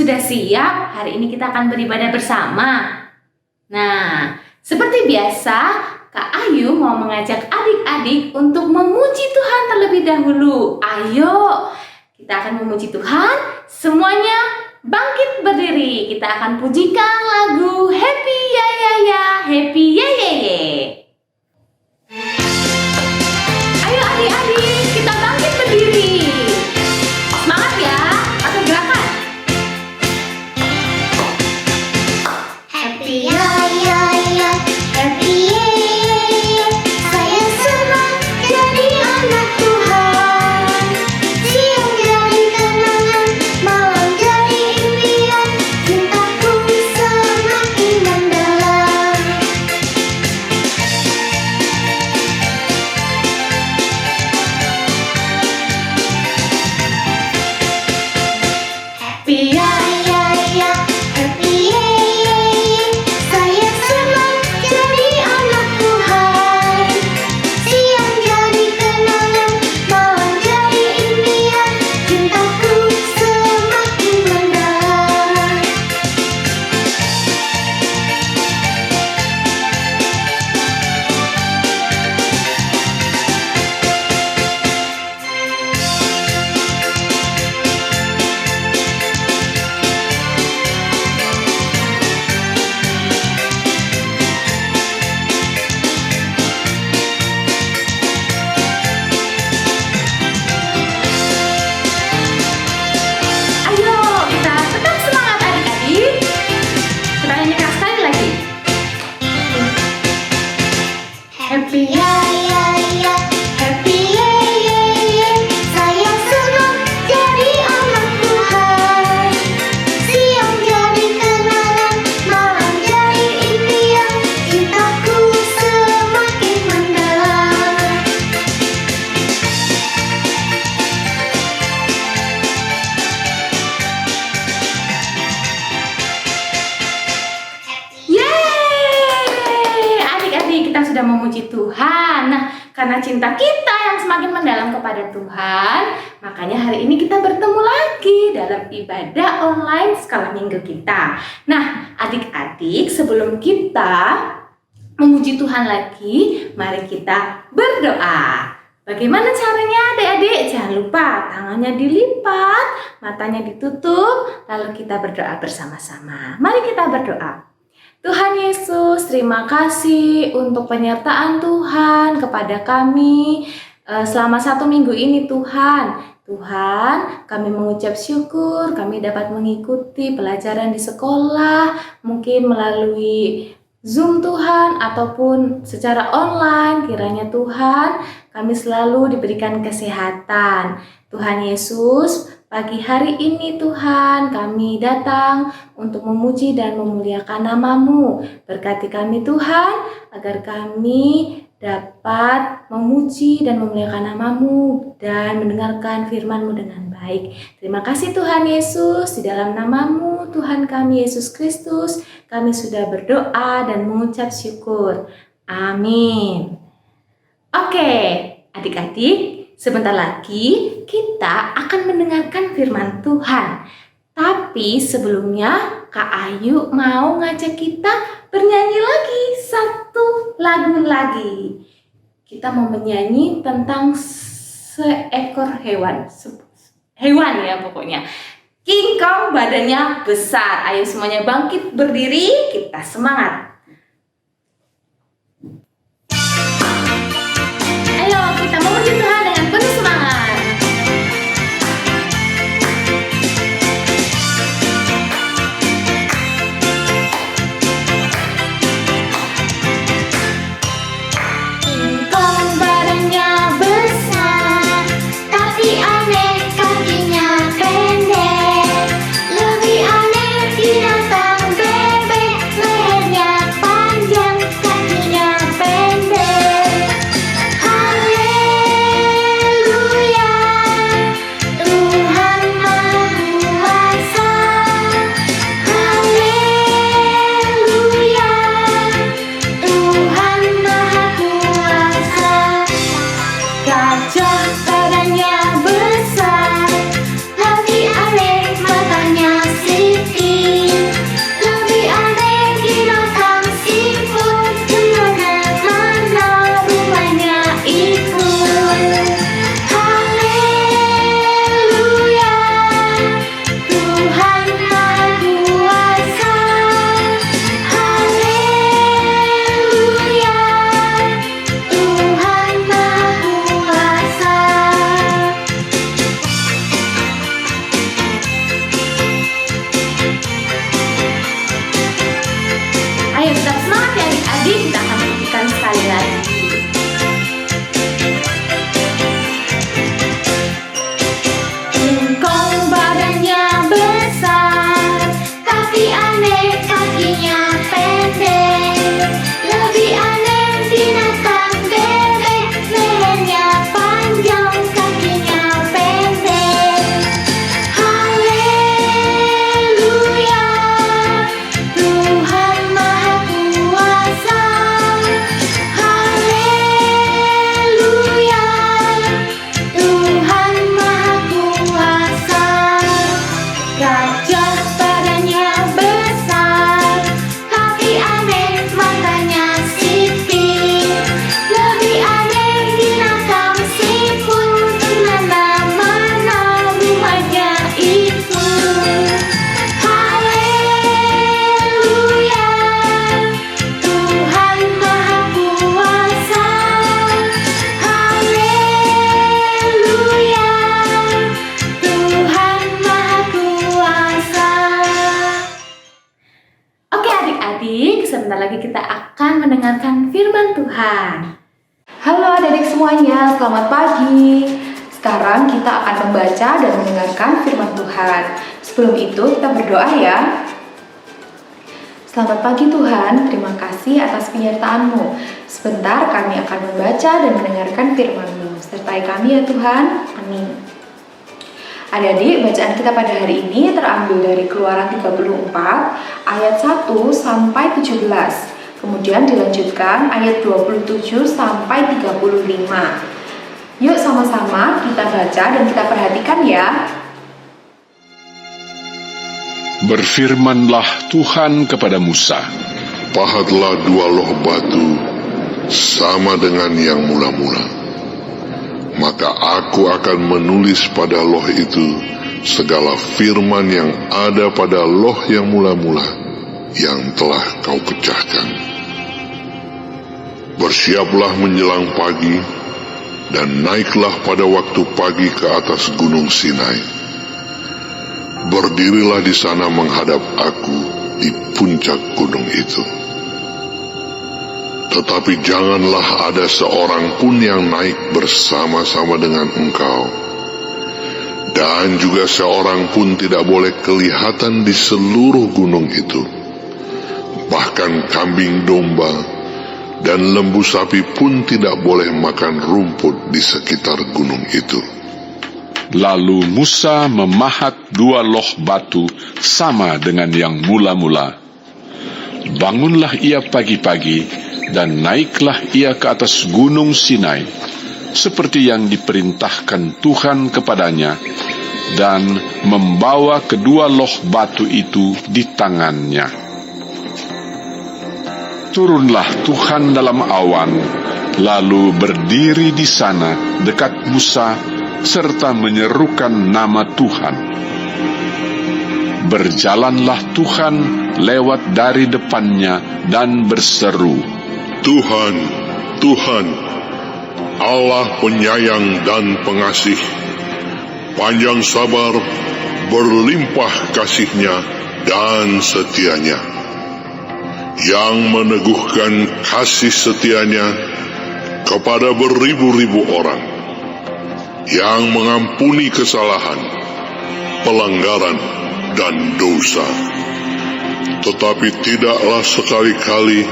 Sudah siap? Hari ini kita akan beribadah bersama. Nah, seperti biasa, Kak Ayu mau mengajak adik-adik untuk memuji Tuhan terlebih dahulu. Ayo, kita akan memuji Tuhan. Semuanya bangkit berdiri. Kita akan pujikan lagu Happy Ya Ya Ya, Happy Ya Ya Ya. Ayo adik-adik, kita bangkit berdiri. Semangat ya, pakai gerakan. Happy ya ya ya, happy ya ya ya. Saya senang jadi anak Tuhan. Siang jadi kenangan, malam jadi impian. Cintaku semakin mendalam. Happy ya ya ya, happy ya ya ya. Saya senang jadi anak Tuhan. Siang jadi kenangan, malam jadi impian. Cintaku semakin mendalam. Ayo, kita tetap semangat adik-adik. Kita nyanyikan sekali lagi. Happy ya ya ya, happy ya ya ya. Saya senang jadi anak Tuhan. Siang jadi kenangan, malam jadi impian. Cintaku semakin mendalam. Yeay, adik-adik kita sudah memuji Tuhan. Nah, karena cinta kita yang semakin mendalam kepada Tuhan, makanya hari ini kita bertemu lagi dalam ibadah online skala minggu kita. Nah, adik-adik, sebelum kita memuji Tuhan lagi, mari kita berdoa. Bagaimana caranya adik-adik? Jangan lupa tangannya dilipat, matanya ditutup, lalu kita berdoa bersama-sama. Mari kita berdoa. Tuhan Yesus, terima kasih untuk penyertaan Tuhan kepada kami selama 1 minggu ini Tuhan. Tuhan, kami mengucap syukur, kami dapat mengikuti pelajaran di sekolah, mungkin melalui Zoom Tuhan, ataupun secara online. Kiranya Tuhan, kami selalu diberikan kesehatan. Tuhan Yesus, pagi hari ini Tuhan, kami datang untuk memuji dan memuliakan nama-Mu. Berkati kami Tuhan, agar kami dapat memuji dan memuliakan nama-Mu dan mendengarkan firman-Mu dengan baik. Terima kasih Tuhan Yesus, di dalam nama-Mu Tuhan kami Yesus Kristus, kami sudah berdoa dan mengucap syukur. Amin. Oke, adik-adik, sebentar lagi kita akan mendengarkan firman Tuhan. Tapi sebelumnya Kak Ayu mau ngajak kita bernyanyi lagi satu lagu lagi. Kita mau menyanyi tentang seekor hewan. Hewan ya pokoknya. King Kong badannya besar. Ayo semuanya bangkit berdiri, kita semangat. Ayo kita memuji Tuhan dengan penuh semangat. King Kong badannya besar, tapi aneh kakinya pendek. Lebih aneh binatang bebek, lehernya panjang, kakinya pendek. Haleluya, mendengarkan firman Tuhan. Halo adik-adik semuanya, selamat pagi. Sekarang kita akan membaca dan mendengarkan firman Tuhan. Sebelum itu kita berdoa ya. Selamat pagi Tuhan, terima kasih atas penyertaan-Mu. Sebentar kami akan membaca dan mendengarkan firman-Mu. Sertai kami ya Tuhan, amin. Adik-adik, bacaan kita pada hari ini terambil dari Keluaran 34 ayat 1 sampai 17. Kemudian dilanjutkan ayat 27 sampai 35. Yuk sama-sama kita baca dan kita perhatikan ya. Berfirmanlah Tuhan kepada Musa, "Pahatlah 2 loh batu sama dengan yang mula-mula. Maka aku akan menulis pada loh itu segala firman yang ada pada loh yang mula-mula yang telah kau pecahkan. Bersiaplah menjelang pagi dan naiklah pada waktu pagi ke atas gunung Sinai. Berdirilah di sana menghadap aku di puncak gunung itu. Tetapi janganlah ada seorang pun yang naik bersama-sama dengan engkau, dan juga seorang pun tidak boleh kelihatan di seluruh gunung itu. Bahkan kambing domba dan lembu sapi pun tidak boleh makan rumput di sekitar gunung itu." Lalu Musa memahat 2 loh batu sama dengan yang mula-mula. Bangunlah ia pagi-pagi, dan naiklah ia ke atas gunung Sinai, seperti yang diperintahkan Tuhan kepadanya, dan membawa kedua loh batu itu di tangannya. Turunlah Tuhan dalam awan, lalu berdiri di sana dekat Musa, serta menyerukan nama Tuhan. Berjalanlah Tuhan lewat dari depannya dan berseru, "Tuhan, Tuhan, Allah penyayang dan pengasih, panjang sabar, berlimpah kasih-Nya dan setia-Nya, yang meneguhkan kasih setia-Nya kepada beribu-ribu orang, yang mengampuni kesalahan, pelanggaran, dan dosa, tetapi tidaklah sekali-kali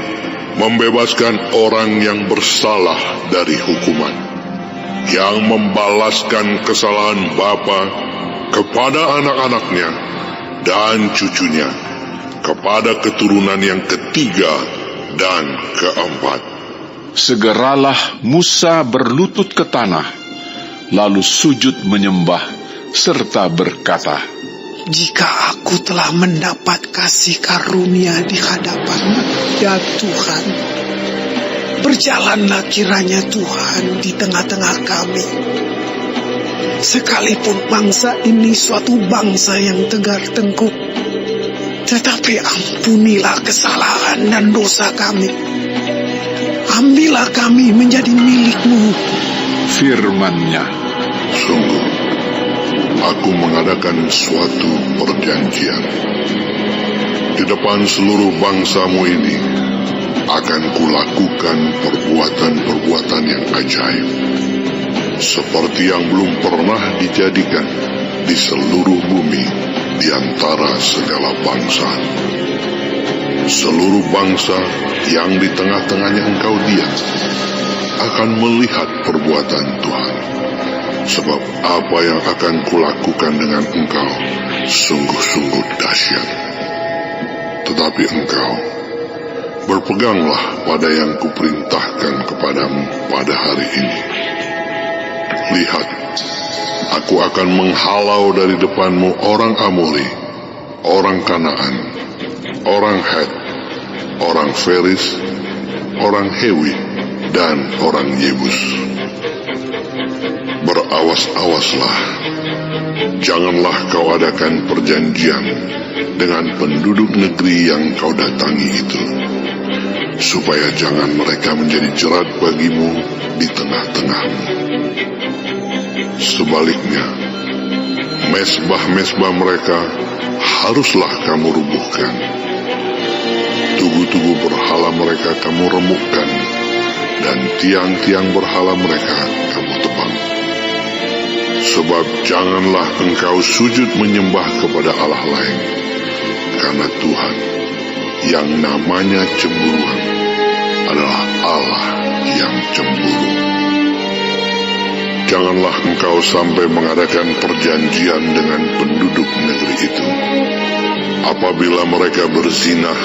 membebaskan orang yang bersalah dari hukuman, yang membalaskan kesalahan bapa kepada anak-anaknya dan cucunya, kepada keturunan yang ketiga dan keempat." Segeralah Musa berlutut ke tanah, lalu sujud menyembah, serta berkata, "Jika aku telah mendapat kasih karunia di hadapan-Mu, ya Tuhan, berjalanlah kiranya Tuhan di tengah-tengah kami. Sekalipun bangsa ini suatu bangsa yang tegar tengkuk, tetapi ampunilah kesalahan dan dosa kami. Ambillah kami menjadi milik-Mu." Firman-Nya, "Sungguh, aku mengadakan suatu perjanjian. Di depan seluruh bangsamu ini akan kulakukan perbuatan-perbuatan yang ajaib, seperti yang belum pernah dijadikan di seluruh bumi di antara segala bangsa. Seluruh bangsa yang di tengah-tengahnya engkau diam akan melihat perbuatan Tuhan, sebab apa yang akan kulakukan dengan engkau sungguh-sungguh dahsyat. Tetapi engkau berpeganglah pada yang kuperintahkan kepadamu pada hari ini. Lihat, aku akan menghalau dari depanmu orang Amori, orang Kanaan, orang Het, orang Feris, orang Hewi, dan orang Yebus. Berawas-awaslah, janganlah kau adakan perjanjian dengan penduduk negeri yang kau datangi itu, supaya jangan mereka menjadi jerat bagimu di tengah-tengahmu. Sebaliknya, mesbah-mesbah mereka haruslah kamu rubuhkan. tugu-tugu berhala mereka kamu remukkan, dan tiang-tiang berhala mereka kamu tebang. Sebab janganlah engkau sujud menyembah kepada Allah lain, karena Tuhan yang namanya cemburuan adalah Allah yang cemburu. Janganlah engkau sampai mengadakan perjanjian dengan penduduk negeri itu, apabila mereka berzinah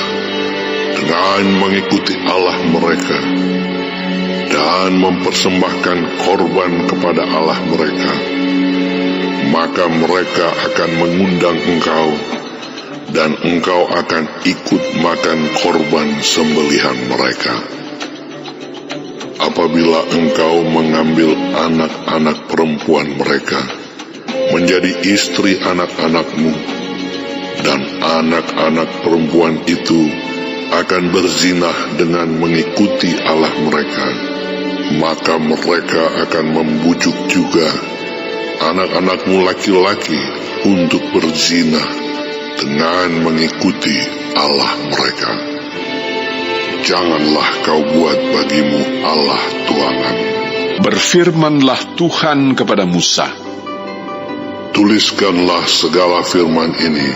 dengan mengikuti Allah mereka dan mempersembahkan korban kepada Allah mereka, maka mereka akan mengundang engkau, dan engkau akan ikut makan korban sembelihan mereka. Apabila engkau mengambil anak-anak perempuan mereka menjadi istri anak-anakmu, dan anak-anak perempuan itu akan berzinah dengan mengikuti Allah mereka, maka mereka akan membujuk juga anak-anakmu laki-laki untuk berzinah dengan mengikuti Allah mereka. Janganlah kau buat bagimu Allah tuangan. Berfirmanlah Tuhan kepada Musa, Tuliskanlah segala firman ini,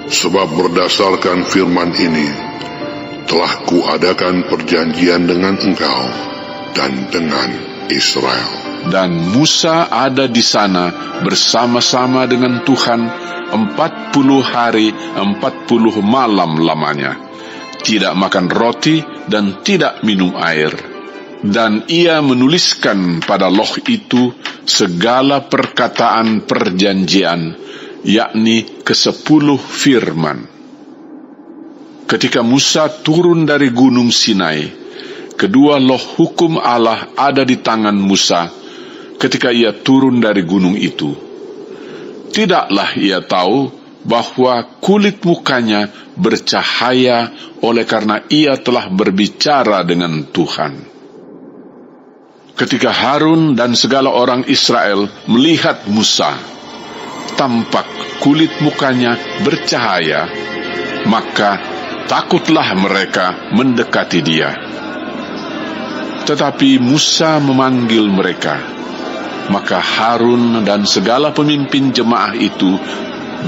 sebab berdasarkan firman ini telah kuadakan perjanjian dengan engkau dan dengan Israel. Dan Musa ada di sana bersama-sama dengan Tuhan 40 hari 40 malam lamanya, tidak makan roti dan tidak minum air. Dan ia menuliskan pada loh itu segala perkataan perjanjian, yakni ke-10 firman. Ketika Musa turun dari gunung Sinai, kedua loh hukum Allah ada di tangan Musa ketika ia turun dari gunung itu. Tidaklah ia tahu bahwa kulit mukanya bercahaya oleh karena ia telah berbicara dengan Tuhan. Ketika Harun dan segala orang Israel melihat Musa, tampak kulit mukanya bercahaya, maka takutlah mereka mendekati dia. Tetapi Musa memanggil mereka, maka Harun dan segala pemimpin jemaah itu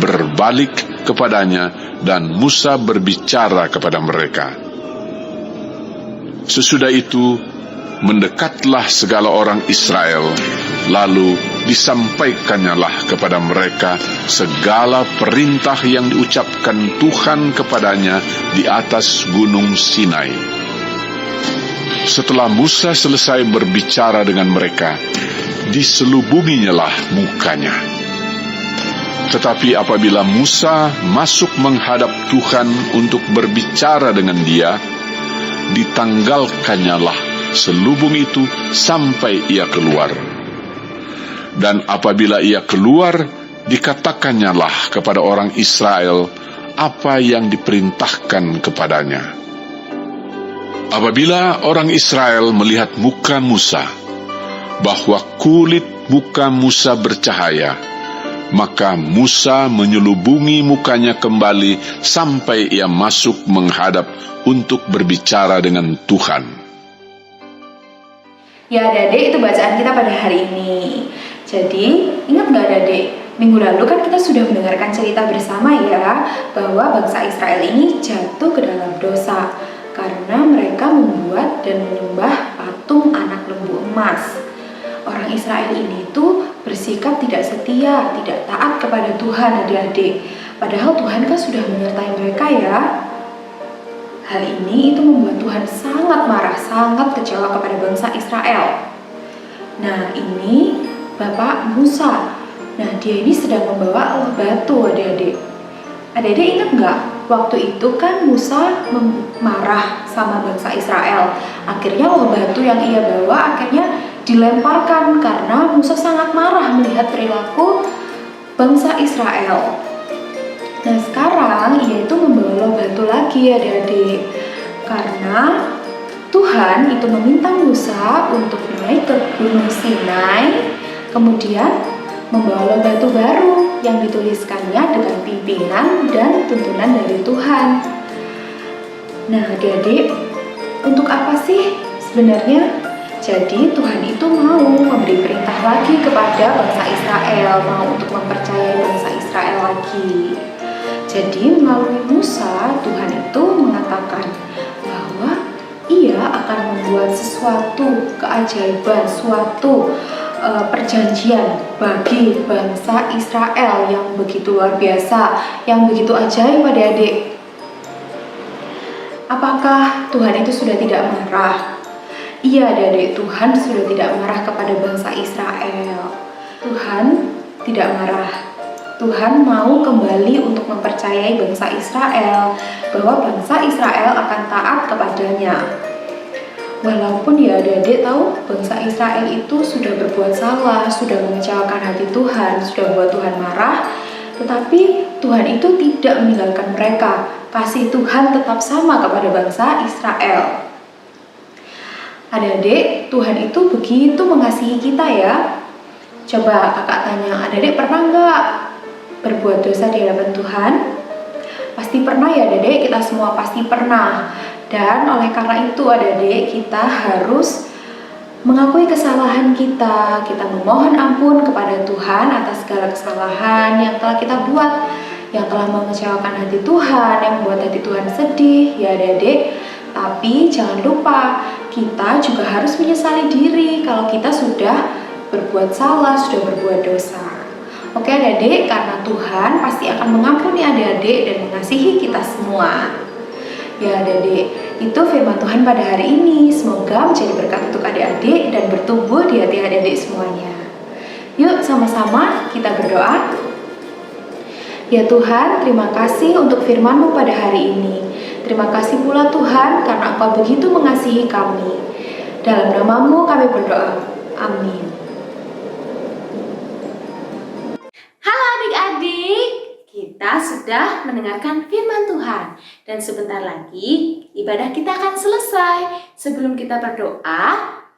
berbalik kepadanya, dan Musa berbicara kepada mereka. Sesudah itu mendekatlah segala orang Israel, lalu disampaikannyalah kepada mereka segala perintah yang diucapkan Tuhan kepadanya di atas gunung Sinai. Setelah Musa selesai berbicara dengan mereka, diselubunginyalah mukanya. Tetapi apabila Musa masuk menghadap Tuhan untuk berbicara dengan dia, ditanggalkannyalah selubung itu sampai ia keluar. Dan apabila ia keluar, dikatakannya kepada orang Israel apa yang diperintahkan kepadanya. Apabila orang Israel melihat muka Musa, bahwa kulit muka Musa bercahaya, maka Musa menyelubungi mukanya kembali sampai ia masuk menghadap untuk berbicara dengan Tuhan. Ya adik-adik, itu bacaan kita pada hari ini. Jadi, ingat gak adik-adik? Minggu lalu kan kita sudah mendengarkan cerita bersama ya, bahwa bangsa Israel ini jatuh ke dalam dosa karena mereka membuat dan menyembah patung anak lembu emas. Orang Israel ini tuh bersikap tidak setia, tidak taat kepada Tuhan adik-adik. Padahal Tuhan kan sudah menyertai mereka ya. Hal ini itu membuat Tuhan sangat marah, sangat kecewa kepada bangsa Israel. Nah, ini Bapak Musa. Nah, dia ini sedang membawa Allah batu, adik-adik. Adik-adik ingat nggak? Waktu itu kan Musa marah sama bangsa Israel. Akhirnya Allah batu yang ia bawa akhirnya dilemparkan karena Musa sangat marah melihat perilaku bangsa Israel. Nah, sekarang ia itu membawa batu lagi adik-adik, karena Tuhan itu meminta Musa untuk naik ke gunung Sinai, kemudian membawa batu baru yang dituliskannya dengan pimpinan dan tuntunan dari Tuhan. Nah, adik-adik, untuk apa sih sebenarnya? Jadi Tuhan itu mau memberi perintah lagi kepada bangsa Israel, mau untuk mempercayai bangsa Israel lagi. Jadi melalui Musa, Tuhan itu mengatakan bahwa Ia akan membuat sesuatu keajaiban, suatu perjanjian bagi bangsa Israel yang begitu luar biasa, yang begitu ajaib, adik-adik. Apakah Tuhan itu sudah tidak marah? Iya, adik-adik, Tuhan sudah tidak marah kepada bangsa Israel. Tuhan tidak marah. Tuhan mau kembali untuk mempercayai bangsa Israel, bahwa bangsa Israel akan taat kepadanya. Walaupun ya adik-adik tahu bangsa Israel itu sudah berbuat salah, sudah mengecewakan hati Tuhan, sudah buat Tuhan marah, tetapi Tuhan itu tidak meninggalkan mereka. Kasih Tuhan tetap sama kepada bangsa Israel. Adik-adik, Tuhan itu begitu mengasihi kita ya. Coba kakak tanya, adik-adik pernah nggak berbuat dosa di hadapan Tuhan? Pasti pernah ya adik-adik, kita semua pasti pernah. Dan oleh karena itu adik-adik, kita harus mengakui kesalahan kita. Kita memohon ampun kepada Tuhan atas segala kesalahan yang telah kita buat, yang telah mengecewakan hati Tuhan, yang membuat hati Tuhan sedih ya adik-adik. Tapi jangan lupa, kita juga harus menyesali diri kalau kita sudah berbuat salah, sudah berbuat dosa. Oke adik-adik, karena Tuhan pasti akan mengampuni adik-adik dan mengasihi kita semua. Ya adik-adik, itu firman Tuhan pada hari ini. Semoga menjadi berkat untuk adik-adik dan bertumbuh di hati adik-adik semuanya. Yuk sama-sama kita berdoa. Ya Tuhan, terima kasih untuk firman-Mu pada hari ini. Terima kasih pula Tuhan karena Engkau begitu mengasihi kami. Dalam nama-Mu kami berdoa. Amin. Halo adik-adik, kita sudah mendengarkan firman Tuhan. Dan sebentar lagi ibadah kita akan selesai. Sebelum kita berdoa,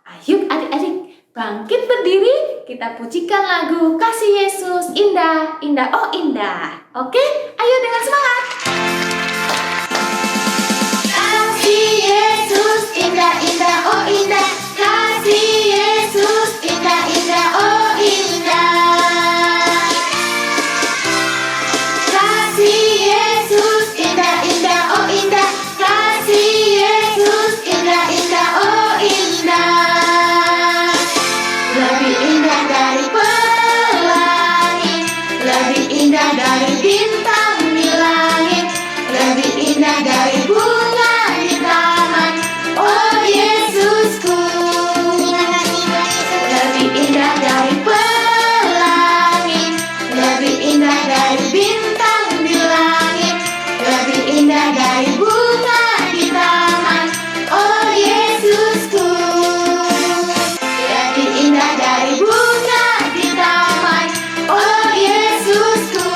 ayo adik-adik bangkit berdiri. Kita pujikan lagu Kasih Yesus Indah, Indah, Oh Indah. Oke, ayo dengan semangat. Kasih Yesus indah indah oh indah, kasih Yesus indah indah oh indah, kasih Yesus indah indah oh indah, kasih Yesus indah indah oh indah, lebih indah dari pelangi, lebih indah dari bintang di langit, lebih indah dari bunga di taman, oh Yesusku. Lebih indah dari pelangi, lebih indah dari bintang di langit, lebih indah dari bunga di taman, oh Yesusku. Lebih indah dari bunga di taman, oh Yesusku.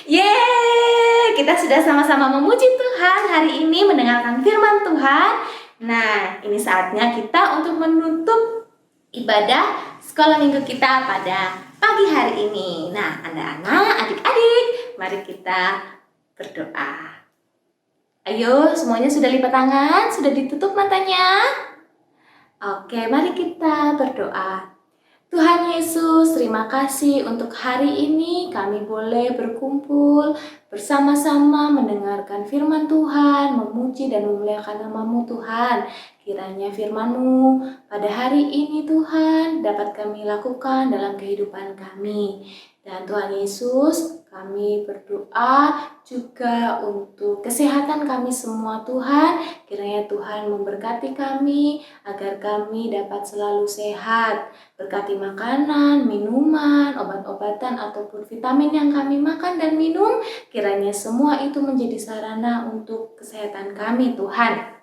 Yeay, kita sudah sama-sama memuji Tuhan hari ini mendengarkan firman Tuhan. Nah, ini saatnya kita untuk menutup ibadah sekolah minggu kita pada pagi hari ini. Nah, anak-anak, adik-adik, mari kita berdoa. Ayo, semuanya sudah lipat tangan, sudah ditutup matanya? Oke, mari kita berdoa. Tuhan Yesus, terima kasih untuk hari ini kami boleh berkumpul bersama-sama mendengarkan firman Tuhan, memuji dan memuliakan nama-Mu Tuhan. Kiranya firman-Mu pada hari ini Tuhan dapat kami lakukan dalam kehidupan kami. Dan Tuhan Yesus, kami berdoa juga untuk kesehatan kami semua Tuhan. Kiranya Tuhan memberkati kami agar kami dapat selalu sehat. Berkati makanan, minuman, obat-obatan ataupun vitamin yang kami makan dan minum. Kiranya semua itu menjadi sarana untuk kesehatan kami Tuhan.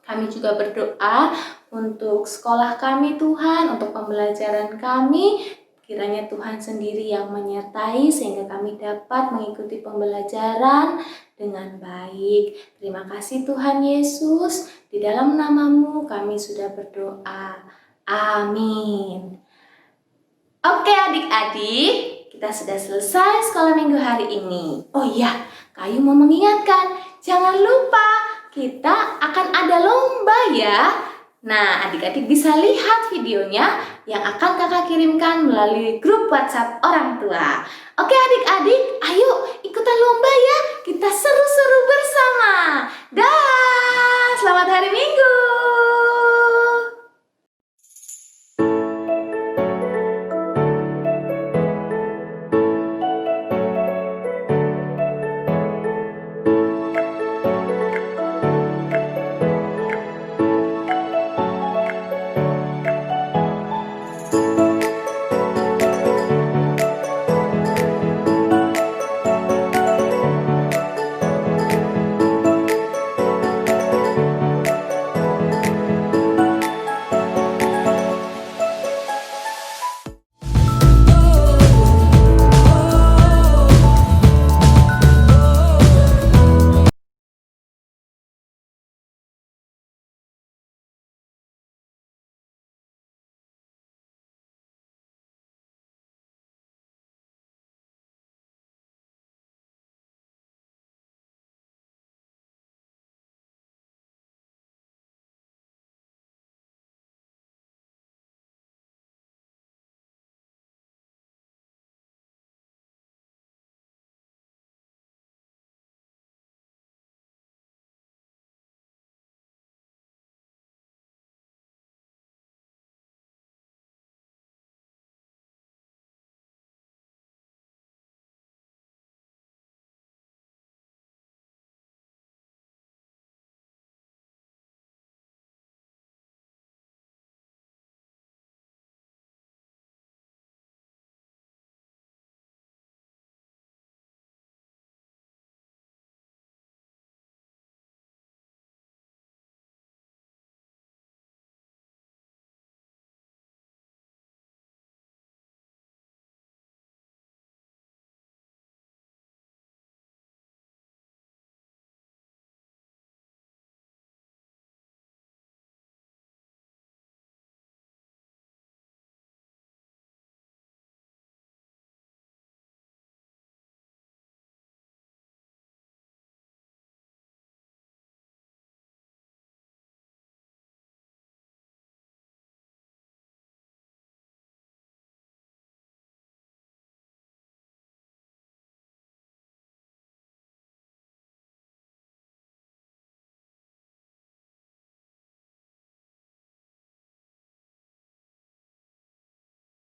Kami juga berdoa untuk sekolah kami Tuhan, untuk pembelajaran kami. Kiranya Tuhan sendiri yang menyertai sehingga kami dapat mengikuti pembelajaran dengan baik. Terima kasih Tuhan Yesus. Di dalam nama-Mu kami sudah berdoa. Amin. Oke adik-adik, kita sudah selesai sekolah minggu hari ini. Oh iya, Kayu mau mengingatkan, jangan lupa kita akan ada lomba ya. Nah, adik-adik bisa lihat videonya yang akan kakak kirimkan melalui grup WhatsApp orang tua. Oke adik-adik, ayo ikutan lomba ya. Kita seru-seru bersama. Dah, selamat hari Minggu.